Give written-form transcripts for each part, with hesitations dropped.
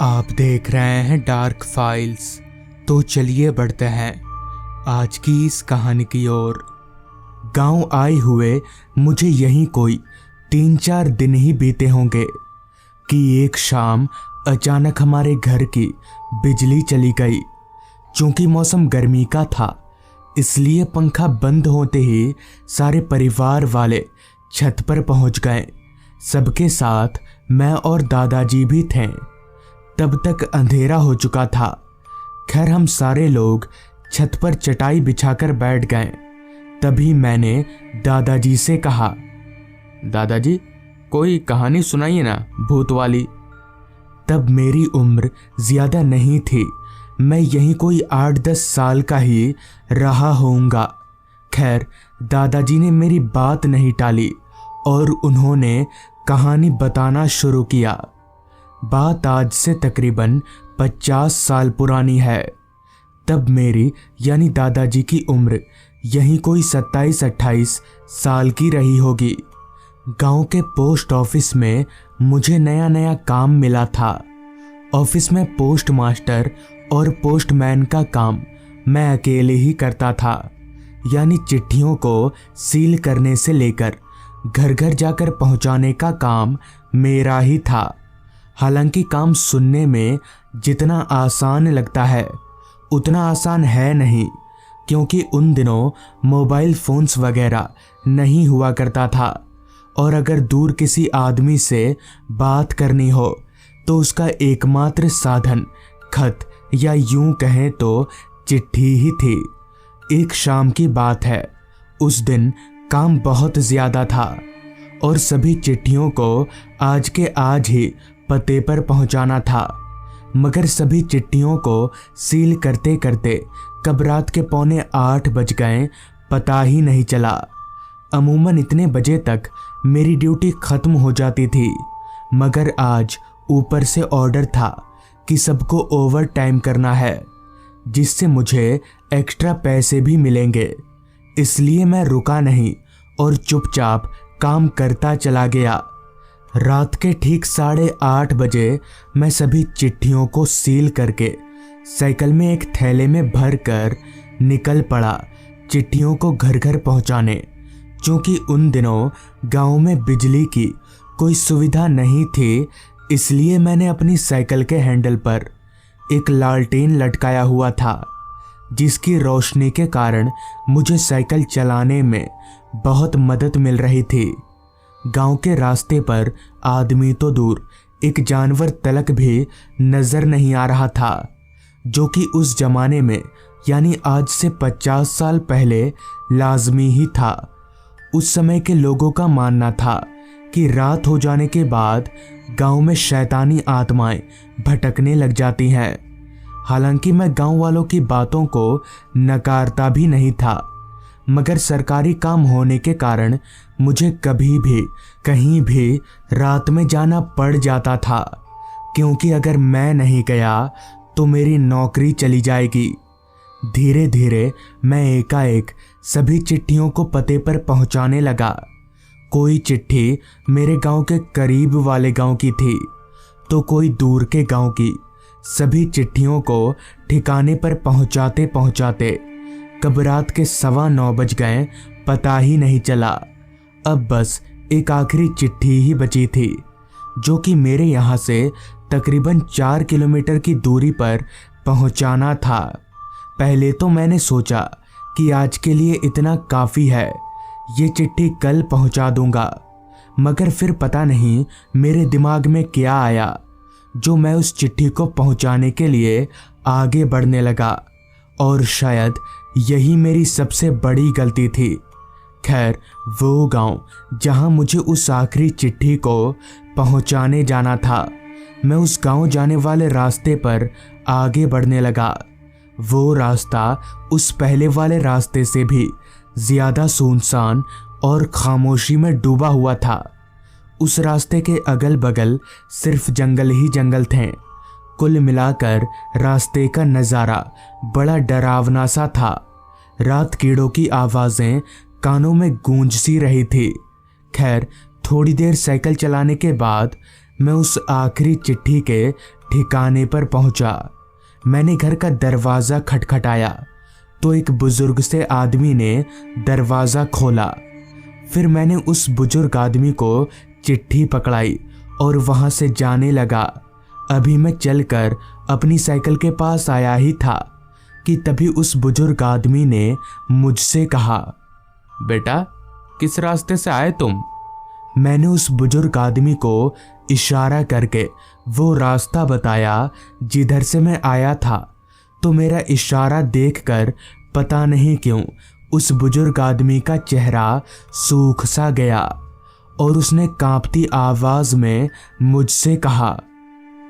आप देख रहे हैं डार्क फाइल्स। तो चलिए बढ़ते हैं आज की इस कहानी की ओर। गांव आए हुए मुझे यहीं कोई 3-4 दिन ही बीते होंगे कि एक शाम अचानक हमारे घर की बिजली चली गई। चूंकि मौसम गर्मी का था इसलिए पंखा बंद होते ही सारे परिवार वाले छत पर पहुंच गए। सबके साथ मैं और दादाजी भी थे। तब तक अंधेरा हो चुका था। खैर हम सारे लोग छत पर चटाई बिछाकर बैठ गए। तभी मैंने दादाजी से कहा, दादाजी कोई कहानी सुनाइए ना, भूत वाली। तब मेरी उम्र ज्यादा नहीं थी, मैं यहीं कोई 8-10 साल का ही रहा होऊंगा। खैर दादाजी ने मेरी बात नहीं टाली और उन्होंने कहानी बताना शुरू किया। बात आज से तकरीबन 50 साल पुरानी है। तब मेरी यानी दादाजी की उम्र यहीं कोई 27-28 साल की रही होगी। गांव के पोस्ट ऑफिस में मुझे नया नया काम मिला था। ऑफिस में पोस्ट मास्टर और पोस्टमैन का काम मैं अकेले ही करता था, यानी चिट्ठियों को सील करने से लेकर घर घर जाकर पहुंचाने का काम मेरा ही था। हालांकि काम सुनने में जितना आसान लगता है उतना आसान है नहीं, क्योंकि उन दिनों मोबाइल फोन्स वगैरह नहीं हुआ करता था और अगर दूर किसी आदमी से बात करनी हो तो उसका एकमात्र साधन खत या यूं कहें तो चिट्ठी ही थी। एक शाम की बात है, उस दिन काम बहुत ज्यादा था और सभी चिट्ठियों को आज के आज ही पते पर पहुंचाना था। मगर सभी चिट्ठियों को सील करते करते कब रात के 7:45 बज गए पता ही नहीं चला। अमूमन इतने बजे तक मेरी ड्यूटी खत्म हो जाती थी, मगर आज ऊपर से ऑर्डर था कि सबको ओवर टाइम करना है, जिससे मुझे एक्स्ट्रा पैसे भी मिलेंगे। इसलिए मैं रुका नहीं और चुपचाप काम करता चला गया। रात के ठीक 8:30 बजे मैं सभी चिट्ठियों को सील करके साइकिल में एक थैले में भर कर निकल पड़ा चिट्ठियों को घर घर पहुंचाने। क्योंकि उन दिनों गांव में बिजली की कोई सुविधा नहीं थी, इसलिए मैंने अपनी साइकिल के हैंडल पर एक लालटेन लटकाया हुआ था, जिसकी रोशनी के कारण मुझे साइकिल चलाने में बहुत मदद मिल रही थी। गांव के रास्ते पर आदमी तो दूर, एक जानवर तलक भी नजर नहीं आ रहा था, जो कि उस जमाने में यानी आज से 50 साल पहले लाजमी ही था। उस समय के लोगों का मानना था कि रात हो जाने के बाद गांव में शैतानी आत्माएं भटकने लग जाती हैं। हालांकि मैं गांव वालों की बातों को नकारता भी नहीं था, मगर सरकारी काम होने के कारण मुझे कभी भी कहीं भी रात में जाना पड़ जाता था, क्योंकि अगर मैं नहीं गया तो मेरी नौकरी चली जाएगी। धीरे धीरे मैं एकाएक सभी चिट्ठियों को पते पर पहुंचाने लगा। कोई चिट्ठी मेरे गांव के करीब वाले गांव की थी तो कोई दूर के गांव की। सभी चिट्ठियों को ठिकाने पर पहुंचाते पहुंचाते कब रात के 9:15 बज गए पता ही नहीं चला। अब बस एक आखिरी चिट्ठी ही बची थी, जो कि मेरे यहाँ से तकरीबन 4 किलोमीटर की दूरी पर पहुंचाना था। पहले तो मैंने सोचा कि आज के लिए इतना काफ़ी है, ये चिट्ठी कल पहुंचा दूंगा। मगर फिर पता नहीं मेरे दिमाग में क्या आया, जो मैं उस चिट्ठी को पहुंचाने के लिए आगे बढ़ने लगा, और शायद यही मेरी सबसे बड़ी गलती थी। खैर वो गांव जहां मुझे उस आखिरी चिट्ठी को पहुंचाने जाना था, मैं उस गांव जाने वाले रास्ते पर आगे बढ़ने लगा। वो रास्ता उस पहले वाले रास्ते से भी ज्यादा सुनसान और खामोशी में डूबा हुआ था। उस रास्ते के अगल बगल सिर्फ जंगल ही जंगल थे। कुल मिलाकर रास्ते का नज़ारा बड़ा डरावना सा था। रात कीड़ों की आवाज़ें कानों में गूंज सी रही थी। खैर थोड़ी देर साइकिल चलाने के बाद मैं उस आखिरी चिट्ठी के ठिकाने पर पहुंचा। मैंने घर का दरवाज़ा खटखटाया तो एक बुजुर्ग से आदमी ने दरवाज़ा खोला। फिर मैंने उस बुजुर्ग आदमी को चिट्ठी पकड़ाई और वहां से जाने लगा। अभी मैं चलकर अपनी साइकिल के पास आया ही था कि तभी उस बुजुर्ग आदमी ने मुझसे कहा, बेटा किस रास्ते से आए तुम? मैंने उस बुजुर्ग आदमी को इशारा करके वो रास्ता बताया जिधर से मैं आया था। तो मेरा इशारा देखकर पता नहीं क्यों उस बुजुर्ग आदमी का चेहरा सूख सा गया और उसने कांपती आवाज में मुझसे कहा,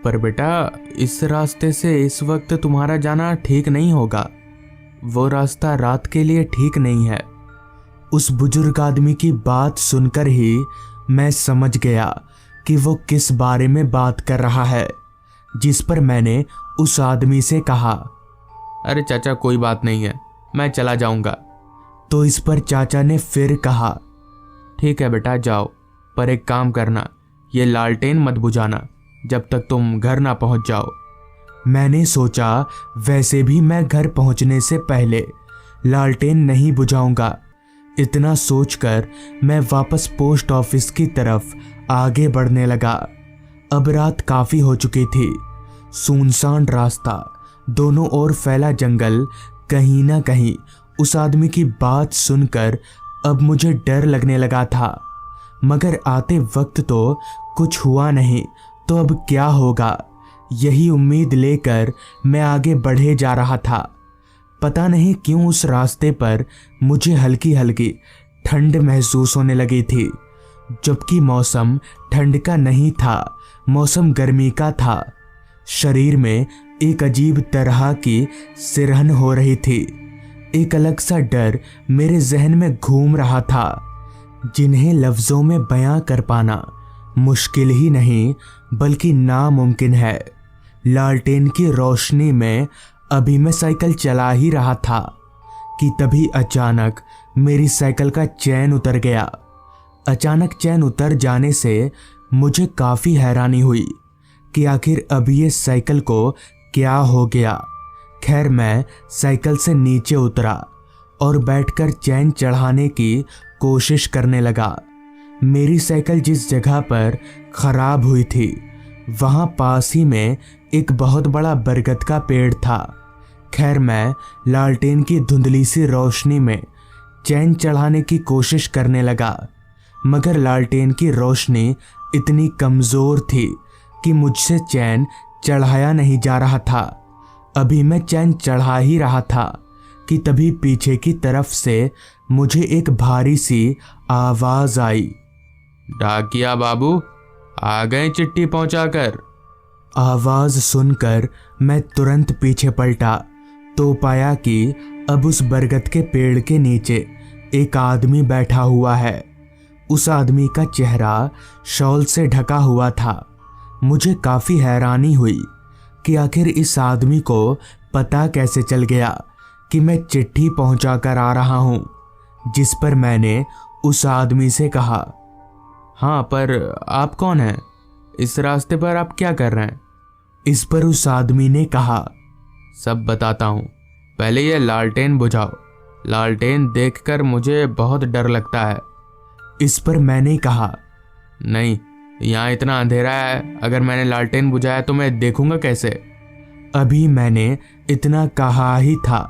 पर बेटा इस रास्ते से इस वक्त तुम्हारा जाना ठीक नहीं होगा। वो रास्ता रात के लिए ठीक नहीं है। उस बुजुर्ग आदमी की बात सुनकर ही मैं समझ गया कि वो किस बारे में बात कर रहा है, जिस पर मैंने उस आदमी से कहा, अरे चाचा कोई बात नहीं है, मैं चला जाऊंगा। तो इस पर चाचा ने फिर कहा, ठीक है बेटा जाओ, पर एक काम करना, ये लालटेन मत बुझाना जब तक तुम घर ना पहुंच जाओ। मैंने सोचा वैसे भी मैं घर पहुंचने से पहले लालटेन नहीं बुझाऊंगा। इतना सोचकर मैं वापस पोस्ट ऑफिस की तरफ आगे बढ़ने लगा। अब रात काफी हो चुकी थी। सुनसान रास्ता, दोनों ओर फैला जंगल। कहीं ना कहीं उस आदमी की बात सुनकर अब मुझे डर लगने लगा था, मगर आते वक्त तो कुछ हुआ नहीं, तो अब क्या होगा, यही उम्मीद लेकर मैं आगे बढ़े जा रहा था। पता नहीं क्यों उस रास्ते पर मुझे हल्की हल्की ठंड महसूस होने लगी थी, जबकि मौसम ठंड का नहीं था, मौसम गर्मी का था। शरीर में एक अजीब तरह की सिरहन हो रही थी। एक अलग सा डर मेरे जहन में घूम रहा था, जिन्हें लफ्जों में बयां कर पाना मुश्किल ही नहीं बल्कि नामुमकिन है। लालटेन की रोशनी में अभी मैं साइकिल चला ही रहा था कि तभी अचानक मेरी साइकिल का चैन उतर गया। अचानक चैन उतर जाने से मुझे काफ़ी हैरानी हुई कि आखिर अभी ये साइकिल को क्या हो गया। खैर मैं साइकिल से नीचे उतरा और बैठकर चैन चढ़ाने की कोशिश करने लगा। मेरी साइकिल जिस जगह पर खराब हुई थी वहाँ पास ही में एक बहुत बड़ा बरगद का पेड़ था। खैर मैं लालटेन की धुंधली सी रोशनी में चैन चढ़ाने की कोशिश करने लगा, मगर लालटेन की रोशनी इतनी कमज़ोर थी कि मुझसे चैन चढ़ाया नहीं जा रहा था। अभी मैं चैन चढ़ा ही रहा था कि तभी पीछे की तरफ से मुझे एक भारी सी आवाज़ आई, डाकिया बाबू आ गए चिट्ठी पहुंचाकर। आवाज़ सुनकर मैं तुरंत पीछे पलटा तो पाया कि अब उस बरगद के पेड़ के नीचे एक आदमी बैठा हुआ है। उस आदमी का चेहरा शॉल से ढका हुआ था। मुझे काफ़ी हैरानी हुई कि आखिर इस आदमी को पता कैसे चल गया कि मैं चिट्ठी पहुंचा कर आ रहा हूं। जिस पर मैंने उस आदमी से कहा, हाँ पर आप कौन हैं? इस रास्ते पर आप क्या कर रहे हैं? इस पर उस आदमी ने कहा, सब बताता हूँ, पहले ये लालटेन बुझाओ। लालटेन देखकर मुझे बहुत डर लगता है। इस पर मैंने कहा, नहीं यहाँ इतना अंधेरा है, अगर मैंने लालटेन बुझाया तो मैं देखूंगा कैसे? अभी मैंने इतना कहा ही था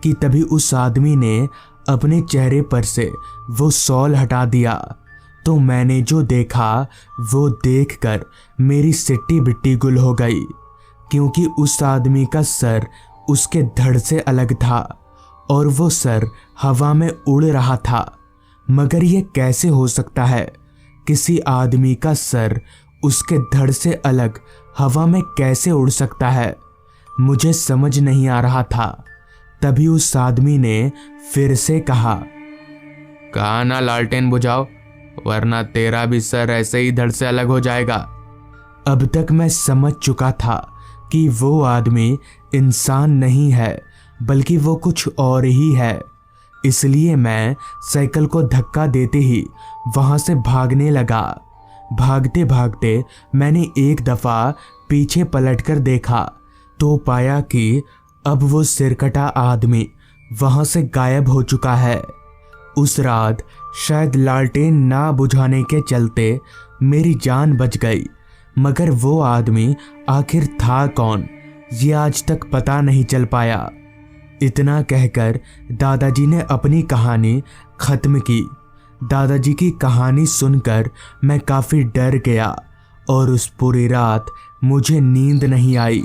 कि तभी उस आदमी ने अपने चेहरे पर से वो शॉल हटा दिया। तो मैंने जो देखा वो देखकर मेरी सिट्टी बिट्टी गुल हो गई, क्योंकि उस आदमी का सर उसके धड़ से अलग था और वो सर हवा में उड़ रहा था। मगर ये कैसे हो सकता है? किसी आदमी का सर उसके धड़ से अलग हवा में कैसे उड़ सकता है? मुझे समझ नहीं आ रहा था। तभी उस आदमी ने फिर से कहा, कहा ना लालटेन बुझाओ, वरना तेरा भी सर ऐसे ही धड़ से अलग हो जाएगा। अब तक मैं समझ चुका था कि वो आदमी इंसान नहीं है बल्कि वो कुछ और ही है। इसलिए मैं साइकिल को धक्का देते ही वहां से भागने लगा। भागते भागते मैंने एक दफ़ा पीछे पलटकर देखा तो पाया कि अब वो सिरकटा आदमी वहाँ से गायब हो चुका है। उस रात शायद लालटेन ना बुझाने के चलते मेरी जान बच गई, मगर वो आदमी आखिर था कौन ये आज तक पता नहीं चल पाया। इतना कहकर दादाजी ने अपनी कहानी ख़त्म की। दादाजी की कहानी सुनकर मैं काफ़ी डर गया और उस पूरी रात मुझे नींद नहीं आई।